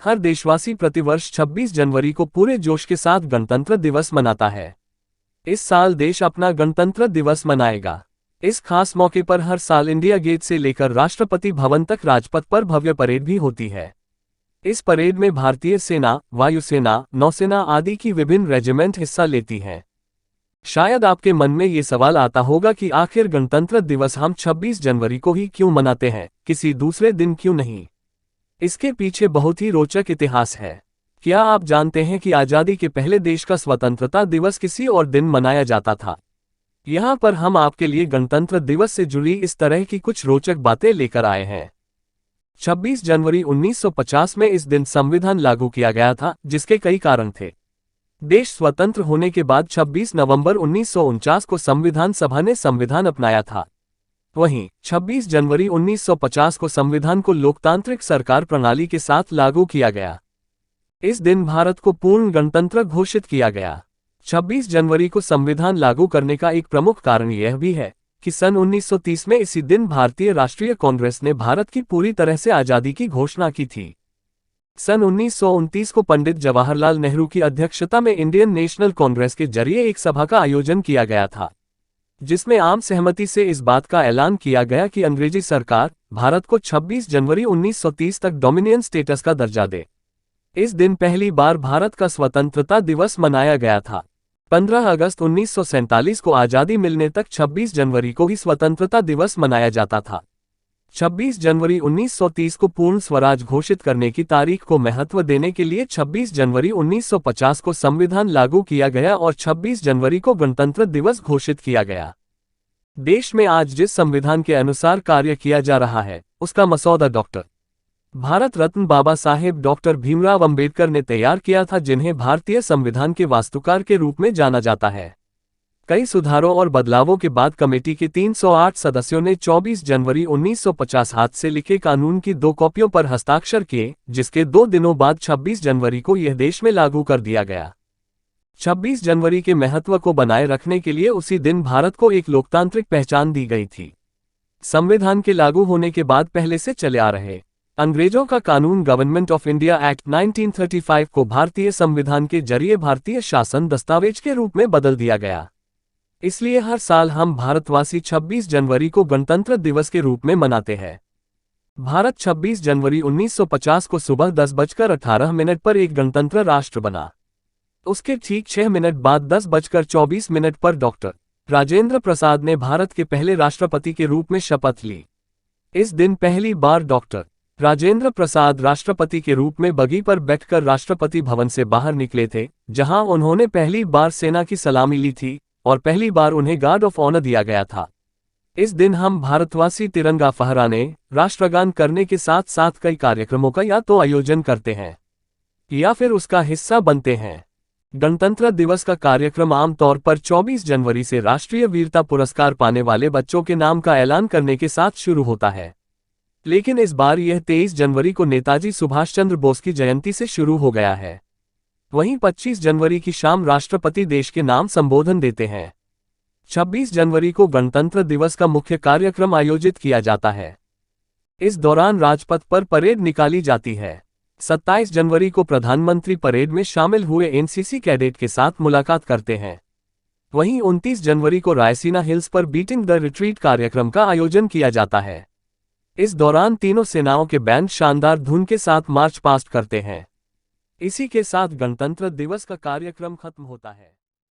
हर देशवासी प्रतिवर्ष 26 जनवरी को पूरे जोश के साथ गणतंत्र दिवस मनाता है। इस साल देश अपना गणतंत्र दिवस मनाएगा। इस खास मौके पर हर साल इंडिया गेट से लेकर राष्ट्रपति भवन तक राजपथ पर भव्य परेड भी होती है। इस परेड में भारतीय सेना, वायुसेना, नौसेना आदि की विभिन्न रेजिमेंट हिस्सा लेती हैं। शायद आपके मन में ये सवाल आता होगा कि आखिर गणतंत्र दिवस हम 26 जनवरी को ही क्यों मनाते हैं, किसी दूसरे दिन क्यों नहीं? इसके पीछे बहुत ही रोचक इतिहास है। क्या आप जानते हैं कि आज़ादी के पहले देश का स्वतंत्रता दिवस किसी और दिन मनाया जाता था? यहाँ पर हम आपके लिए गणतंत्र दिवस से जुड़ी इस तरह की कुछ रोचक बातें लेकर आए हैं। 26 जनवरी 1950 में इस दिन संविधान लागू किया गया था, जिसके कई कारण थे। देश स्वतंत्र होने के बाद 26 नवंबर 1949 को संविधान सभा ने संविधान अपनाया था। वहीं 26 जनवरी 1950 को संविधान को लोकतांत्रिक सरकार प्रणाली के साथ लागू किया गया। इस दिन भारत को पूर्ण गणतंत्र घोषित किया गया। 26 जनवरी को संविधान लागू करने का एक प्रमुख कारण यह भी है कि सन 1930 में इसी दिन भारतीय राष्ट्रीय कांग्रेस ने भारत की पूरी तरह से आज़ादी की घोषणा की थी। सन 1929 को पंडित जवाहरलाल नेहरू की अध्यक्षता में इंडियन नेशनल कांग्रेस के जरिए एक सभा का आयोजन किया गया था, जिसमें आम सहमति से इस बात का ऐलान किया गया कि अंग्रेजी सरकार भारत को 26 जनवरी 1930 तक डोमिनियन स्टेटस का दर्जा दे। इस दिन पहली बार भारत का स्वतंत्रता दिवस मनाया गया था। 15 अगस्त 1947 को आज़ादी मिलने तक 26 जनवरी को ही स्वतंत्रता दिवस मनाया जाता था। 26 जनवरी 1930 को पूर्ण स्वराज घोषित करने की तारीख को महत्व देने के लिए 26 जनवरी 1950 को संविधान लागू किया गया और 26 जनवरी को गणतंत्र दिवस घोषित किया गया। देश में आज जिस संविधान के अनुसार कार्य किया जा रहा है, उसका मसौदा डॉक्टर भारत रत्न बाबा साहेब डॉक्टर भीमराव अंबेडकर ने तैयार किया था, जिन्हें भारतीय संविधान के वास्तुकार के रूप में जाना जाता है। कई सुधारों और बदलावों के बाद कमेटी के 308 सदस्यों ने 24 जनवरी 1950 हाथ से लिखे कानून की 2 कॉपियों पर हस्ताक्षर किए, जिसके 2 दिनों बाद 26 जनवरी को यह देश में लागू कर दिया गया। 26 जनवरी के महत्व को बनाए रखने के लिए उसी दिन भारत को एक लोकतांत्रिक पहचान दी गई थी। संविधान के लागू होने के बाद पहले से चले आ रहे अंग्रेजों का कानून गवर्नमेंट ऑफ इंडिया एक्ट 1935 को भारतीय संविधान के जरिए भारतीय शासन दस्तावेज के रूप में बदल दिया गया। इसलिए हर साल हम भारतवासी 26 जनवरी को गणतंत्र दिवस के रूप में मनाते हैं। भारत 26 जनवरी 1950 को सुबह 10:18 पर एक गणतंत्र राष्ट्र बना। उसके ठीक 6 मिनट बाद 10:24 पर डॉक्टर राजेंद्र प्रसाद ने भारत के पहले राष्ट्रपति के रूप में शपथ ली। इस दिन पहली बार डॉक्टर राजेंद्र प्रसाद राष्ट्रपति के रूप में बगी पर बैठकर राष्ट्रपति भवन से बाहर निकले थे, जहां उन्होंने पहली बार सेना की सलामी ली थी और पहली बार उन्हें गार्ड ऑफ ऑनर दिया गया था। इस दिन हम भारतवासी तिरंगा फहराने, राष्ट्रगान करने के साथ साथ कई कार्यक्रमों का या तो आयोजन करते हैं या फिर उसका हिस्सा बनते हैं। गणतंत्र दिवस का कार्यक्रम आमतौर पर 24 जनवरी से राष्ट्रीय वीरता पुरस्कार पाने वाले बच्चों के नाम का ऐलान करने के साथ शुरू होता है, लेकिन इस बार यह 23 जनवरी को नेताजी सुभाष चंद्र बोस की जयंती से शुरू हो गया है। वहीं 25 जनवरी की शाम राष्ट्रपति देश के नाम संबोधन देते हैं। 26 जनवरी को गणतंत्र दिवस का मुख्य कार्यक्रम आयोजित किया जाता है। इस दौरान राजपथ पर परेड निकाली जाती है। 27 जनवरी को प्रधानमंत्री परेड में शामिल हुए एनसीसी कैडेट के साथ मुलाकात करते हैं। वहीं 29 जनवरी को रायसीना हिल्स पर बीटिंग द रिट्रीट कार्यक्रम का आयोजन किया जाता है। इस दौरान तीनों सेनाओं के बैंड शानदार धुन के साथ मार्च पास्ट करते हैं। इसी के साथ गणतंत्र दिवस का कार्यक्रम खत्म होता है।